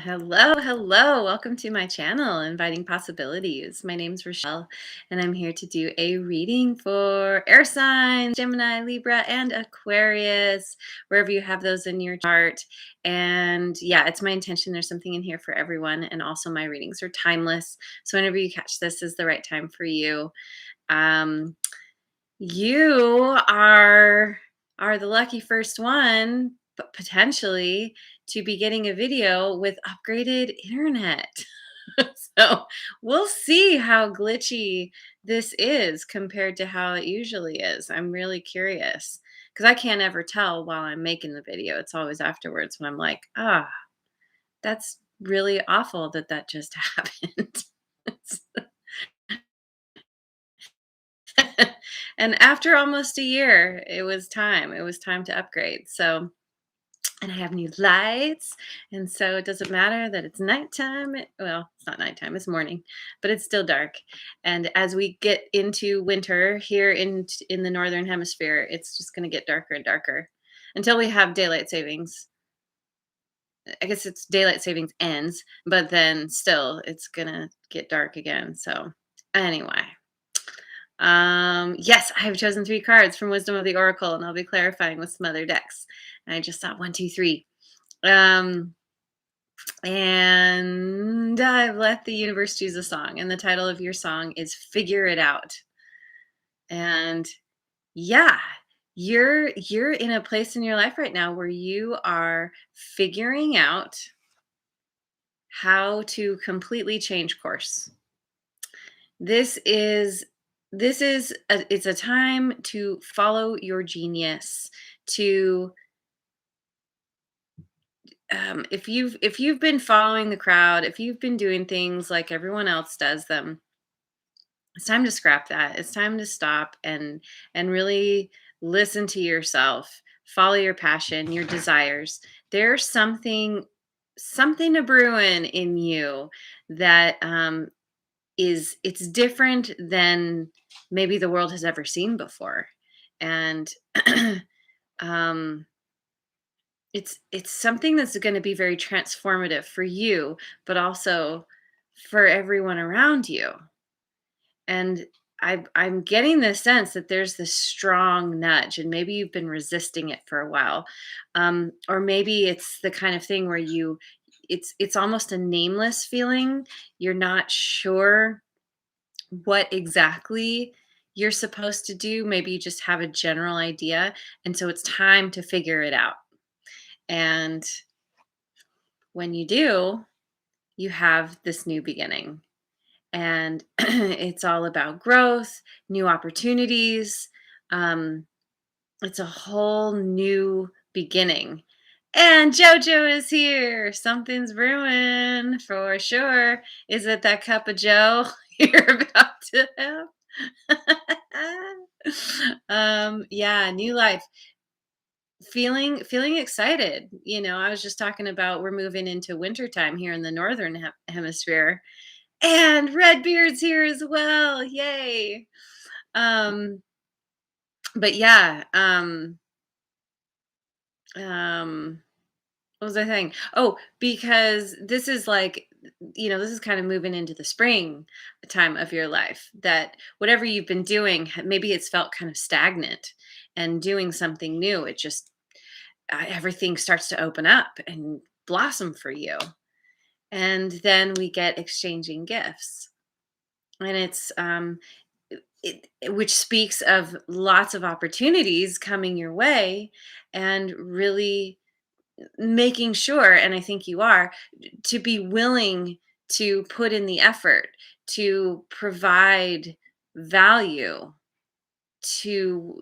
Hello. Welcome to my channel, Inviting Possibilities. My name's Rochelle, and I'm here to do a reading for air signs, Gemini, Libra, and Aquarius, wherever you have those in your chart. And yeah, it's my intention. There's something in here for everyone, and also my readings are timeless. So whenever you catch this is the right time for you. Um, you are the lucky first one, but potentially to be getting a video with upgraded internet. So we'll see how glitchy this is compared to how it usually is. I'm really curious because I can't ever tell while I'm making the video. It's always afterwards when I'm like, that's really awful that just happened. And after almost a year, it was time. It was time to upgrade. So, and I have new lights. And so it doesn't matter that it's nighttime. Well, it's not nighttime, it's morning, but it's still dark. And as we get into winter here in the northern hemisphere, it's just going to get darker and darker until we have daylight savings. I guess it's daylight savings ends, but then still it's going to get dark again. So, anyway. Yes, I have chosen 3 cards from Wisdom of the Oracle, and I'll be clarifying with some other decks. And I just saw 1, 2, 3. And I've let the universe choose a song, and the title of your song is Figure It Out. And yeah, you're in a place in your life right now where you are figuring out how to completely change course. It's a time to follow your genius, to if you've been following the crowd, if you've been doing things like everyone else does them, it's time to scrap that. It's time to stop and really listen to yourself, follow your passion, your desires. There's something a brewing in you that it's different than maybe the world has ever seen before. And um it's something that's going to be very transformative for you, but also for everyone around you. And I'm getting this sense that there's this strong nudge, and maybe you've been resisting it for a while, or maybe it's the kind of thing where it's almost a nameless feeling. You're not sure what exactly you're supposed to do. Maybe you just have a general idea, and so it's time to figure it out. And when you do, you have this new beginning. And it's all about growth, new opportunities. Um, it's a whole new beginning. And JoJo is here. Something's brewing for sure. Is it that cup of Joe you're about to have? Yeah, new life. Feeling excited. I was just talking about we're moving into wintertime here in the northern hemisphere, and Redbeard's here as well. Yay. Um, but yeah, um, what was I saying? Oh, because this is like, this is kind of moving into the spring time of your life, that whatever you've been doing, maybe it's felt kind of stagnant, and doing something new, it just, everything starts to open up and blossom for you. And then we get exchanging gifts. And it's, which speaks of lots of opportunities coming your way, and really making sure, and I think you are, to be willing to put in the effort to provide value, to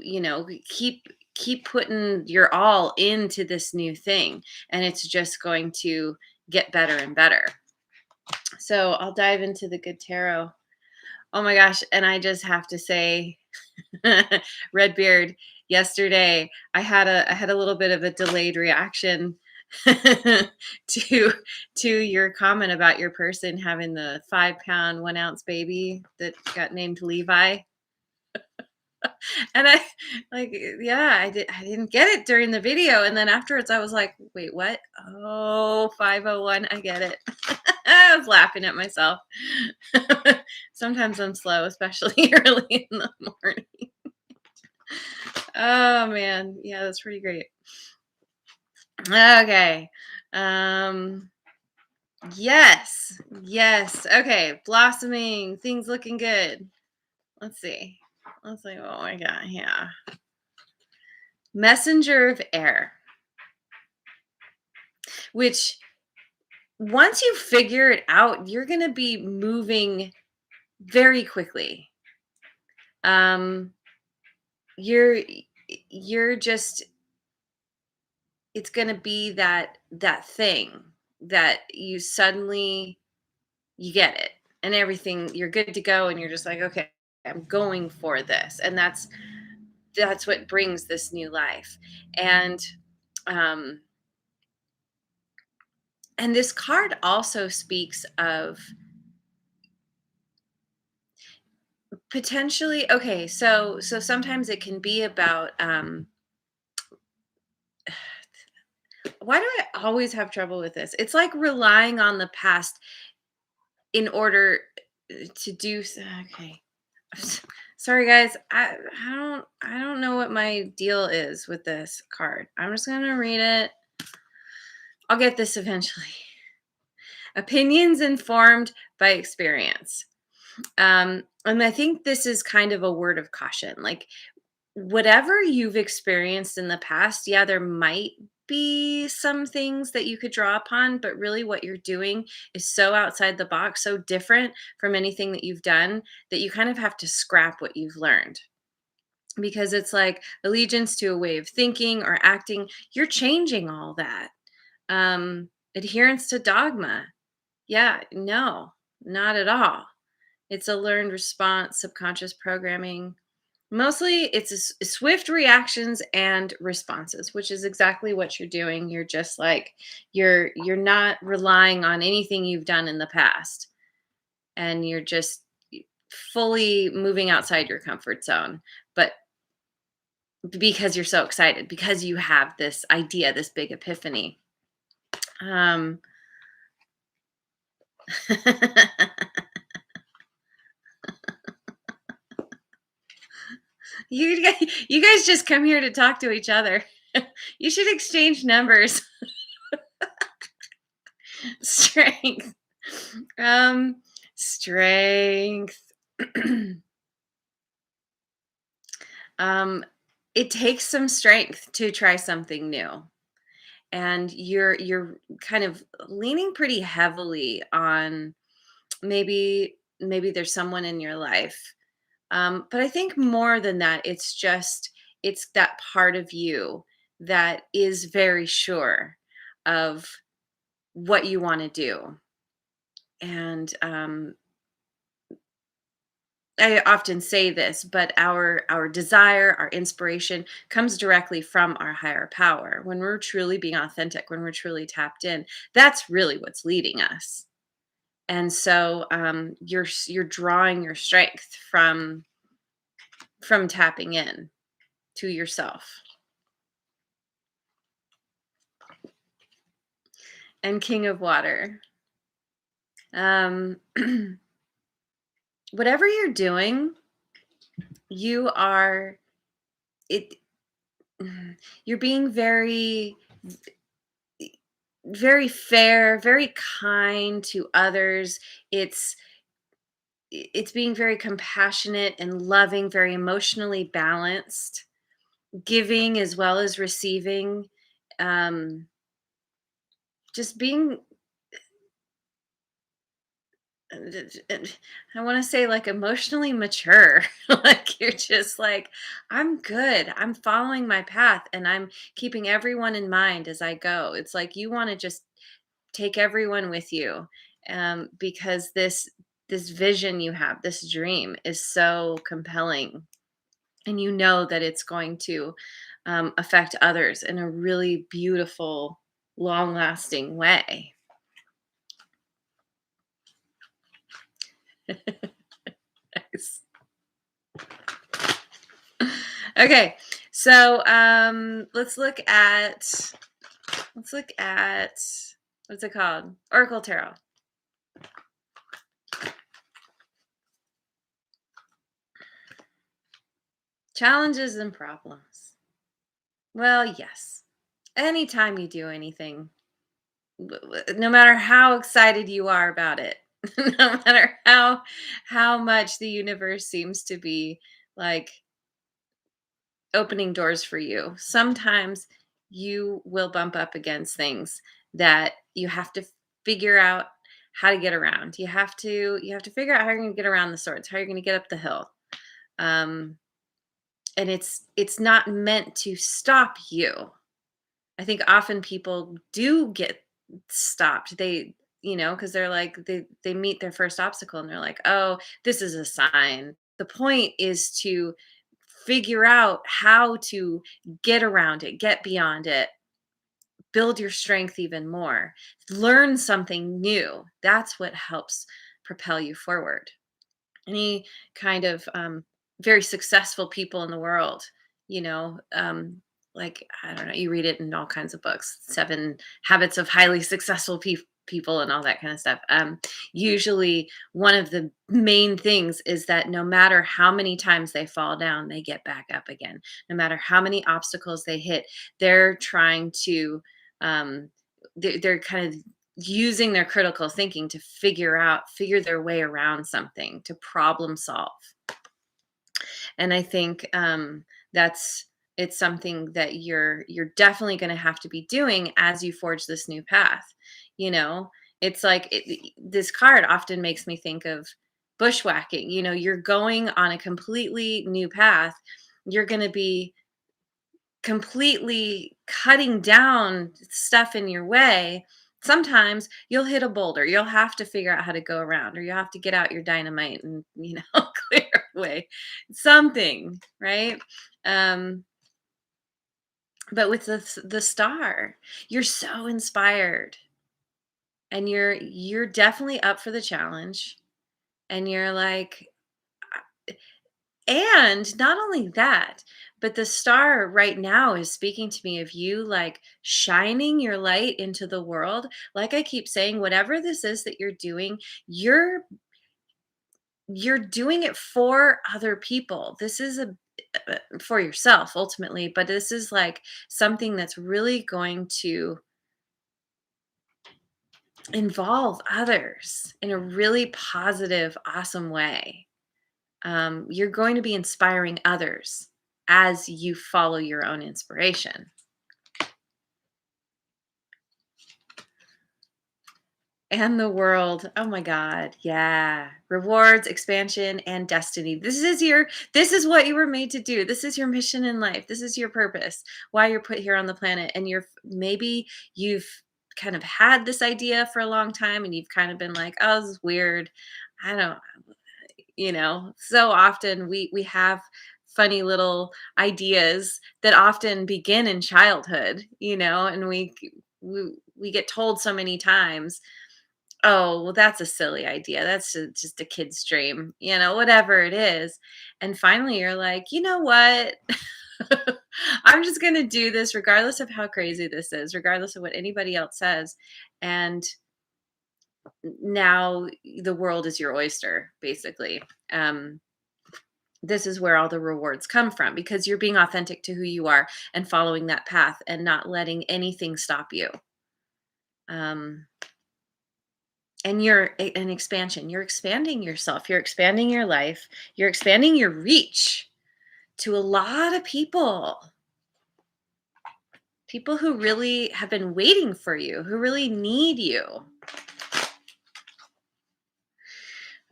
keep putting your all into this new thing, and it's just going to get better and better. So I'll dive into the good tarot. Oh my gosh, and I just have to say, Redbeard, yesterday I had a little bit of a delayed reaction to your comment about your person having the 5-pound 1-ounce baby that got named Levi. And I like, yeah, I didn't get it during the video, and then afterwards I was like, "Wait, what? Oh, 5:01, I get it." I was laughing at myself. Sometimes I'm slow, especially early in the morning. Oh man, yeah, that's pretty great. Okay. Um yes. Yes. Okay, blossoming, things looking good. Let's see. Let's see. Oh my god, yeah. Messenger of air, which once you figure it out, you're going to be moving very quickly. Um you're you're just it's going to be that thing that you suddenly you get it and everything, you're good to go and you're just like, okay, I'm going for this. And that's what brings this new life. And um and this card also speaks of potentially, okay, so sometimes it can be about why do I always have trouble with this? It's like relying on the past in order to do okay. Sorry guys, I don't know what my deal is with this card. I'm just going to read it. I'll get this eventually. Opinions informed by experience. And I think this is kind of a word of caution. Like, whatever you've experienced in the past, yeah, there might be some things that you could draw upon, but really what you're doing is so outside the box, so different from anything that you've done, that you kind of have to scrap what you've learned. Because it's like allegiance to a way of thinking or acting, you're changing all that. Adherence to dogma. Yeah, no, not at all. It's a learned response, subconscious programming. Mostly it's swift reactions and responses, which is exactly what you're doing. You're just like you're not relying on anything you've done in the past, and you're just fully moving outside your comfort zone. But because you're so excited, because you have this idea, this big epiphany. Um you guys just come here to talk to each other. You should exchange numbers. Strength. Um, strength. um, it takes some strength to try something new. And you're kind of leaning pretty heavily on maybe there's someone in your life. But I think more than that, it's that part of you that is very sure of what you want to do. And I often say this, but our desire, our inspiration comes directly from our higher power. When we're truly being authentic, when we're truly tapped in, that's really what's leading us. And so you're drawing your strength from tapping in to yourself. And King of Water. Um, whatever you're doing, you are it. You're being very fair, very kind to others. It's it's being very compassionate and loving, very emotionally balanced, giving as well as receiving. Um, just being I want to say like emotionally mature. Like you're just like, I'm good. I'm following my path and I'm keeping everyone in mind as I go. It's like you want to just take everyone with you, because this vision you have, this dream is so compelling, and you know that it's going to affect others in a really beautiful, long lasting way. Nice. Okay, so let's look at what's it called? Oracle Tarot. Challenges and problems. Well, yes. Anytime you do anything, no matter how excited you are about it, no matter how much the universe seems to be like opening doors for you, sometimes you will bump up against things that you have to figure out how to get around. You have to figure out how you're going to get around the swords, how you're going to get up the hill. Um, and it's not meant to stop you. I think often people do get stopped. Because they're like they meet their first obstacle and they're like, "Oh, this is a sign." The point is to figure out how to get around it, get beyond it, build your strength even more, learn something new. That's what helps propel you forward. Any kind of very successful people in the world, you know, like, I don't know, you read it in all kinds of books, Seven Habits of Highly Successful People and all that kind of stuff. Usually, one of the main things is that no matter how many times they fall down, they get back up again. No matter how many obstacles they hit, they're trying to, um, they're kind of using their critical thinking to figure their way around something, to problem solve. And I think that's it's something that you're definitely going to have to be doing as you forge this new path. you know it's like this card often makes me think of bushwhacking. You're going on a completely new path. You're going to be completely cutting down stuff in your way. Sometimes you'll hit a boulder. You'll have to figure out how to go around, or you'll have to get out your dynamite and, clear away something, right? Um, but with the star, you're so inspired, and you're definitely up for the challenge, and you're like, and not only that, but the star right now is speaking to me of you like shining your light into the world. Like I keep saying, whatever this is that you're doing, you're doing it for other people. This is for yourself ultimately, but this is like something that's really going to involve others in a really positive, awesome way. You're going to be inspiring others as you follow your own inspiration. And the world. Oh my God. Yeah. Rewards, expansion, and destiny. This is what you were made to do. This is your mission in life. This is your purpose. Why you're put here on the planet. And maybe you've kind of had this idea for a long time and you've kind of been like, oh, this is weird. I don't so often we have funny little ideas that often begin in childhood, and we get told so many times, oh, well, that's a silly idea, that's just a kid's dream, whatever it is. And finally you're like, you know what? I'm just going to do this regardless of how crazy this is, regardless of what anybody else says. And now the world is your oyster, basically. This is where all the rewards come from, because you're being authentic to who you are and following that path and not letting anything stop you. Um, and you're an expansion. You're expanding yourself. You're expanding your life. You're expanding your reach to a lot of people who really have been waiting for you, who really need you.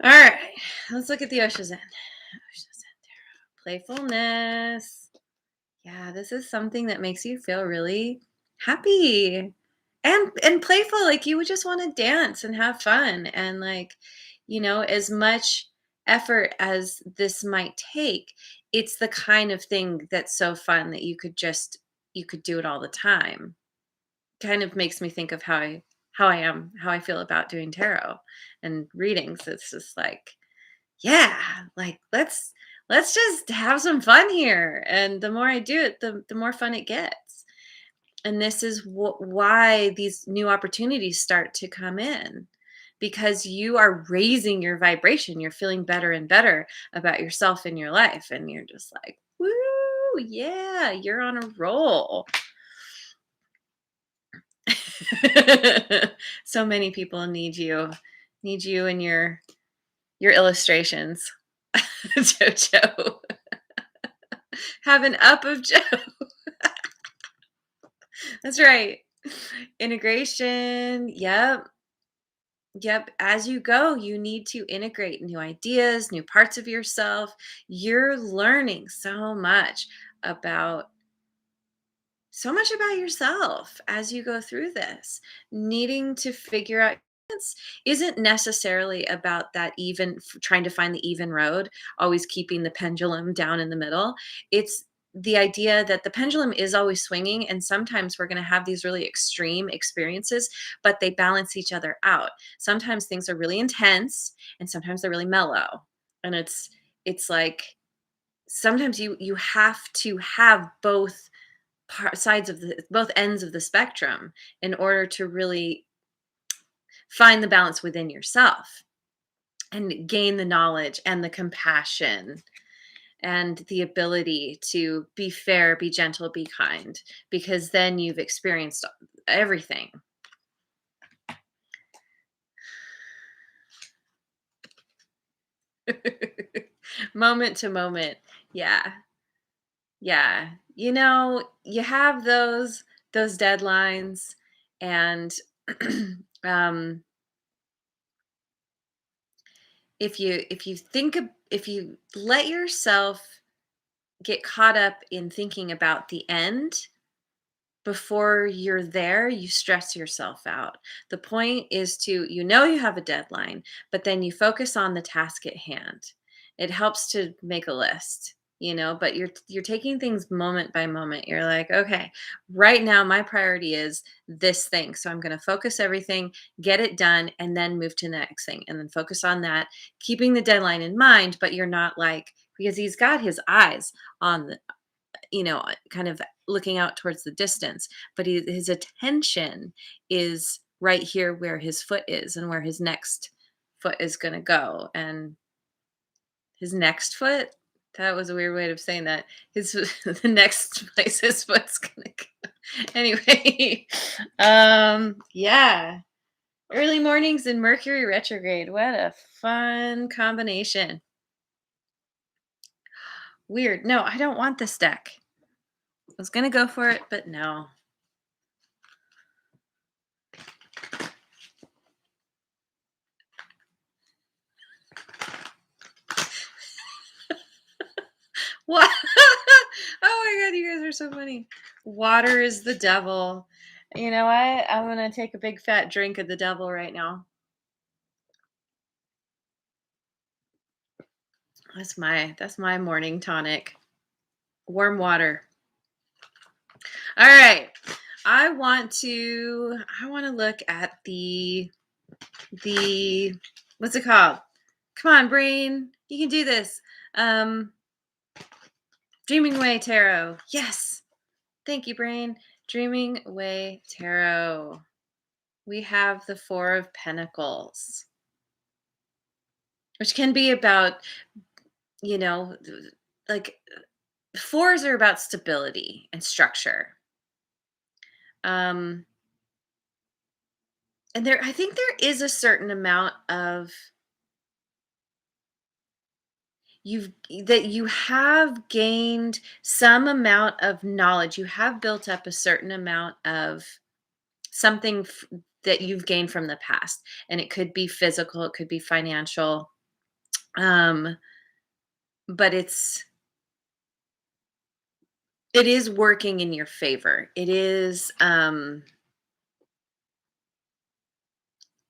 All right, let's look at the Ocean's End. Ocean's End Tarot. Playfulness. Yeah, this is something that makes you feel really happy and playful. Like you would just want to dance and have fun. And like, as much effort as this might take, it's the kind of thing that's so fun that you could do it all the time. Kind of makes me think of how I feel about doing tarot and readings. It's just like, yeah, like let's just have some fun here. And the more I do it, the more fun it gets. And this is why these new opportunities start to come in, because you are raising your vibration. You're feeling better and better about yourself and your life. And you're just like, woo, yeah, you're on a roll. So many people need you and your illustrations. Jojo. Have an up of Joe. That's right. Integration. Yep. Yep. As you go, you need to integrate new ideas, new parts of yourself. You're learning about so much about yourself as you go through this. Needing to figure out isn't necessarily about that trying to find the even road, always keeping the pendulum down in the middle. It's the idea that the pendulum is always swinging, and sometimes we're going to have these really extreme experiences, but they balance each other out. Sometimes things are really intense, and sometimes they're really mellow. And it's like sometimes you have to have sides of the both ends of the spectrum in order to really find the balance within yourself and gain the knowledge and the compassion and the ability to be fair, be gentle, be kind, because then you've experienced everything. Moment to moment. Yeah. Yeah. You have those deadlines, and um if you let yourself get caught up in thinking about the end before you're there, you stress yourself out. The point is to, you have a deadline, but then you focus on the task at hand. It helps to make a list, but you're taking things moment by moment. You're like, okay, right now my priority is this thing. So I'm going to focus everything, get it done, and then move to the next thing, and then focus on that, keeping the deadline in mind, but you're not like, because he's got his eyes on kind of looking out towards the distance, but his attention is right here where his foot is and where his next foot is going to go. And his next foot, that was a weird way of saying that. His the next place his foot's going to go. Anyway, yeah. Early mornings in Mercury retrograde. What a fun combination. Weird. No, I don't want this deck. I was going to go for it, but no. What? Oh my god, you guys are so funny. Water is the devil. You know what? I'm gonna take a big fat drink of the devil right now. That's my morning tonic. Warm water. All right. I want to look at the what's it called? Come on, brain. You can do this. Um Dreaming Away Tarot. Yes. Thank you, brain. Dreaming Away Tarot. We have the Four of Pentacles, which can be about, you know, like fours are about stability and structure. Um, and I think there is a certain amount of you've that you have gained some amount of knowledge. You have built up a certain amount of something that you've gained from the past, and it could be physical, it could be financial. Um, but it is working in your favor.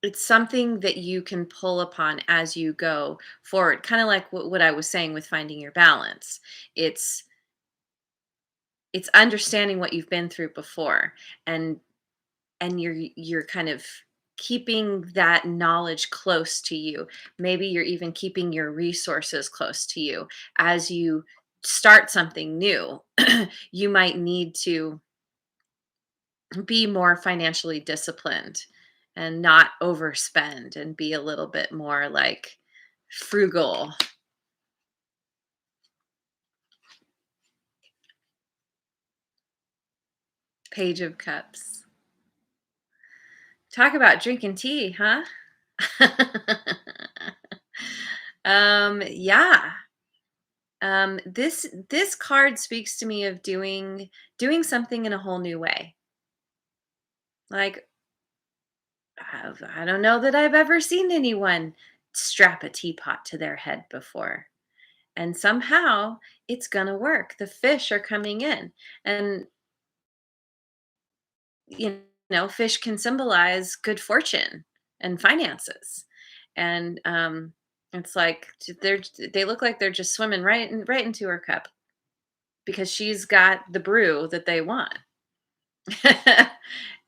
It's something that you can pull upon as you go forward, kind of like what I was saying with finding your balance. It's it's understanding what you've been through before, and you're kind of keeping that knowledge close to you. Maybe you're even keeping your resources close to you as you start something new. You might need to be more financially disciplined and not overspend and be a little bit more like frugal. Page of Cups. Talk about drinking tea, huh? Yeah. This card speaks to me of doing something in a whole new way. Like, I don't know that I've ever seen anyone strap a teapot to their head before. And somehow it's gonna work. The fish are coming in. And fish can symbolize good fortune and finances. And it's like they look like they're just swimming right into her cup because she's got the brew that they want.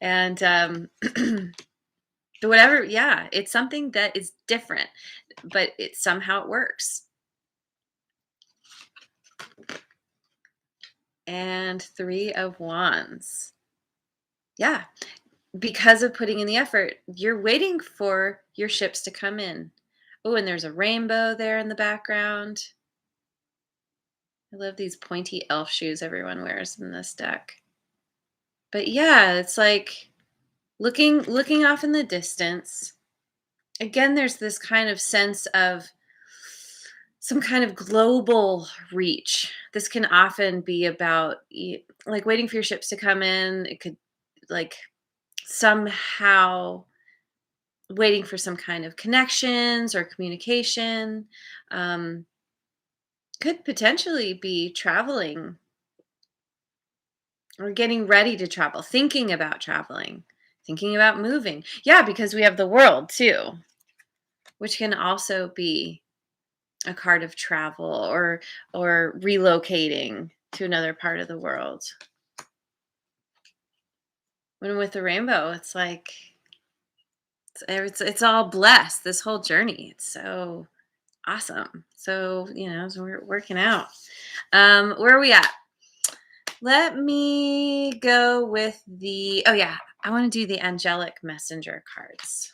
And whatever, yeah, it's something that is different, but it somehow it works. And 3 of Wands. Yeah, because of putting in the effort, you're waiting for your ships to come in. Oh, and there's a rainbow there in the background. I love these pointy elf shoes everyone wears in this deck. But yeah, it's like looking off in the distance. Again, there's this kind of sense of some kind of global reach. This can often be about like waiting for your ships to come in. It could like somehow waiting for some kind of connections or communication. Um, could potentially be traveling or getting ready to travel, thinking about traveling, thinking about moving. Yeah, because we have the world too, which can also be a card of travel or relocating to another part of the world. When with the rainbow, it's like it's all blessed. This whole journey, it's so awesome. So so we're working out. Where are we at? Let me go with oh yeah, I want to do the angelic messenger cards.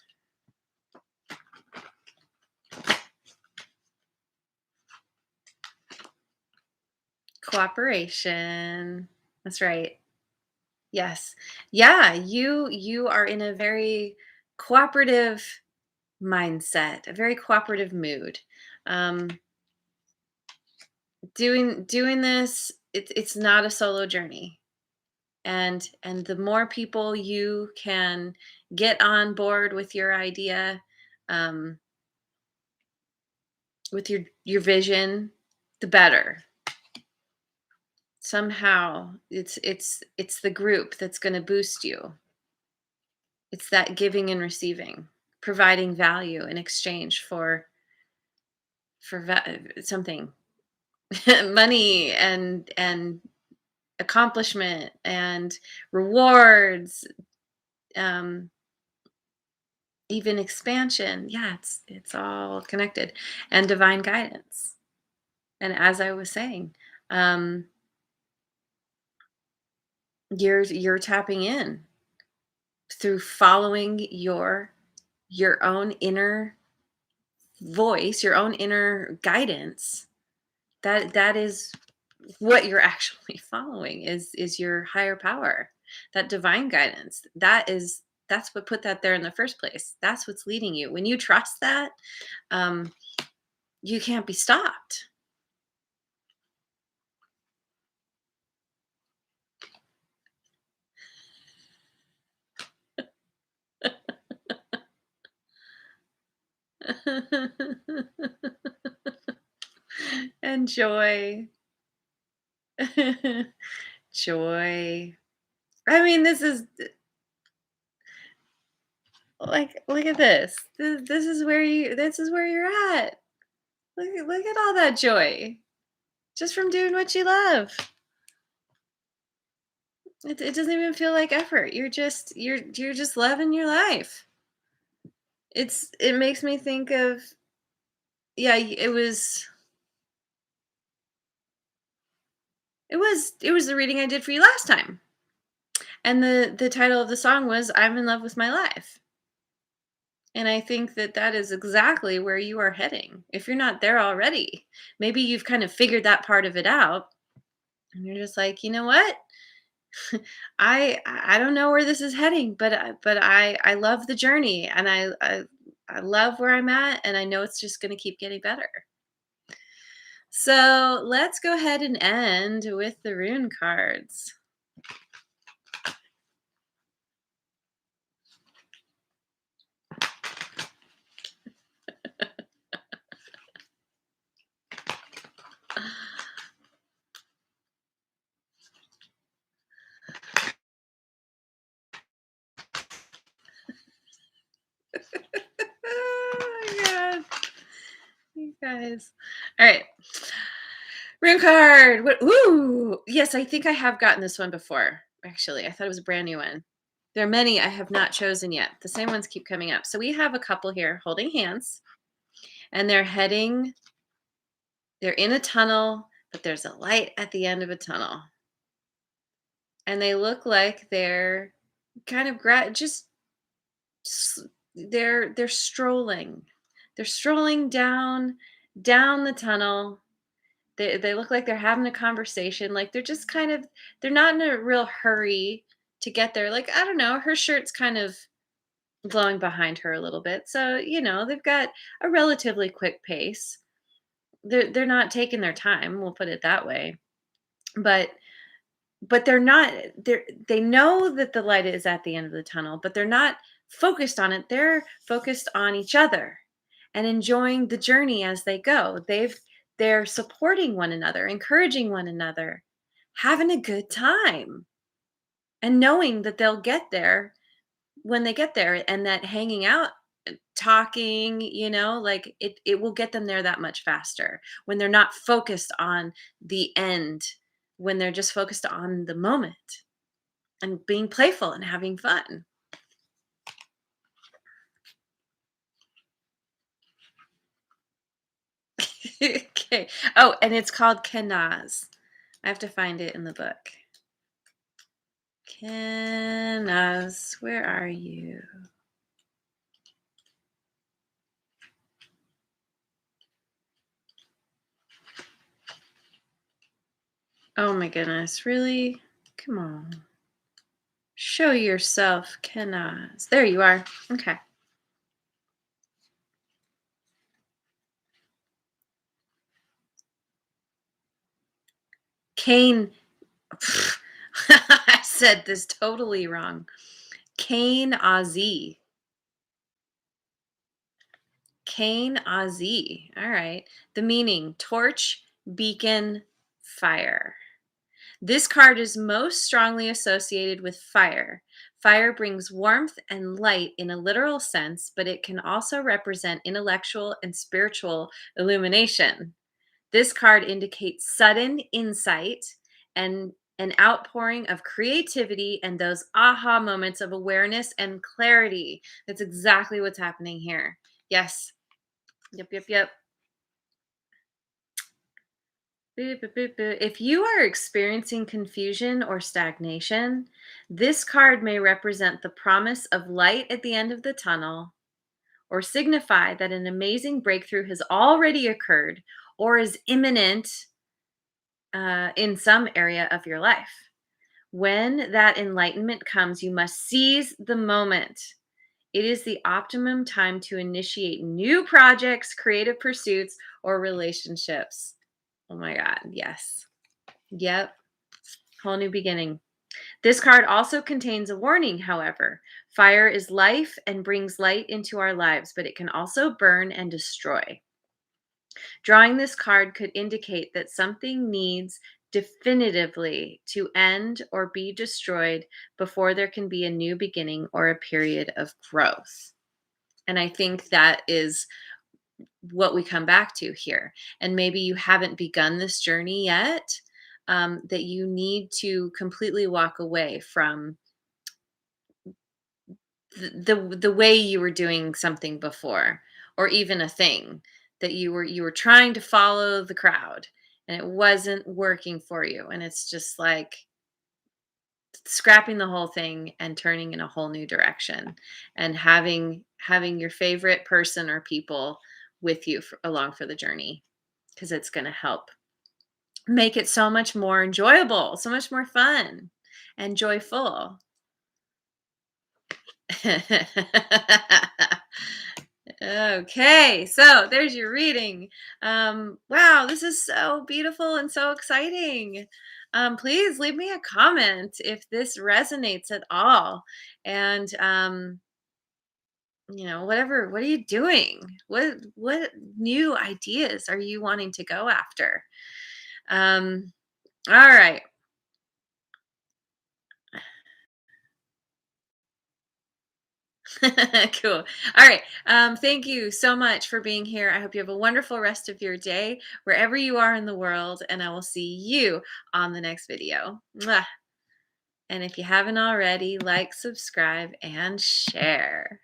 Cooperation. That's right. Yes. Yeah, you are in a very cooperative mindset, a very cooperative mood. Um doing this, it's not a solo journey. And the more people you can get on board with your idea, um with your vision, the better. Somehow it's the group that's going to boost you. It's that giving and receiving, providing value in exchange for something. Money and accomplishment and rewards, um even expansion. Yeah, it's all connected. And divine guidance. And as I was saying, um you're tapping in through following your own inner voice, your own inner guidance. That is what you're actually following is your higher power, that divine guidance. That's what put that there in the first place. That's what's leading you. When you trust that, um, you can't be stopped. And joy. Joy. I mean, this is like, look at this. This is where you're at. Look at all that joy just from doing what you love. It doesn't even feel like effort. You're just loving your life. it makes me think of, yeah, it was the reading I did for you last time. And the title of the song was I'm in love with my life. And I think that that is exactly where you are heading. If you're not there already, maybe you've kind of figured that part of it out and you're just like, "You know what? I don't know where this is heading, but I love the journey and I love where I'm at and I know it's just going to keep getting better." So, let's go ahead and end with the rune cards. Oh my god. You guys. All right. Rune card. What? Ooh. Yes, I think I have gotten this one before. Actually, I thought it was a brand new one. There are many I have not chosen yet. The same ones keep coming up. So we have a couple here holding hands and they're in a tunnel, but there's a light at the end of a tunnel. And they look like they're kind of s- they're strolling. They're strolling down the tunnel. They look like they're having a conversation, like, they're just kind of they're not in a real hurry to get there, like, I don't know, her shirt's kind of blowing behind her a little bit, so, they've got a relatively quick pace. They're not taking their time, we'll put it that way, but they're not they know that the light is at the end of the tunnel, but they're not focused on it, they're focused on each other and enjoying the journey as they go. They're supporting one another, encouraging one another, having a good time, and knowing that they'll get there when they get there and that hanging out, talking, like it will get them there that much faster when they're not focused on the end, when they're just focused on the moment and being playful and having fun. Okay. Oh, and it's called Kenaz. I have to find it in the book. Kenaz, where are you? Oh my goodness, really? Come on. Show yourself, Kenaz. There you are. Okay. Cain. I said this totally wrong. Cain Azi. Cain Azi. All right. The meaning torch, beacon, fire. This card is most strongly associated with fire. Fire brings warmth and light in a literal sense, but it can also represent intellectual and spiritual illumination. This card indicates sudden insight and an outpouring of creativity and those aha moments of awareness and clarity. That's exactly what's happening here. Yes. Yep, yep, yep. Boop, boop, boop, boop. If you are experiencing confusion or stagnation, this card may represent the promise of light at the end of the tunnel or signify that an amazing breakthrough has already occurred or is imminent in some area of your life. When that enlightenment comes, you must seize the moment. It is the optimum time to initiate new projects, creative pursuits, or relationships. Oh my God, yes. Yep. Whole new beginning. This card also contains a warning, however. Fire is life and brings light into our lives, but it can also burn and destroy. Drawing this card could indicate that something needs definitively to end or be destroyed before there can be a new beginning or a period of growth. And I think that is what we come back to here. And maybe you haven't begun this journey yet, that you need to completely walk away from the way you were doing something before, or even a thing that you were trying to follow the crowd and it wasn't working for you, and it's just like scrapping the whole thing and turning in a whole new direction, and having your favorite person or people with you along for the journey, because it's going to help make it so much more enjoyable, so much more fun and joyful. Okay, so there's your reading. Wow, this is so beautiful and so exciting. Please leave me a comment if this resonates at all. And whatever, what are you doing? What new ideas are you wanting to go after? Um, all right. Cool. All right. Thank you so much for being here. I hope you have a wonderful rest of your day, wherever you are in the world, and I will see you on the next video. Mwah. And if you haven't already, like, subscribe, and share.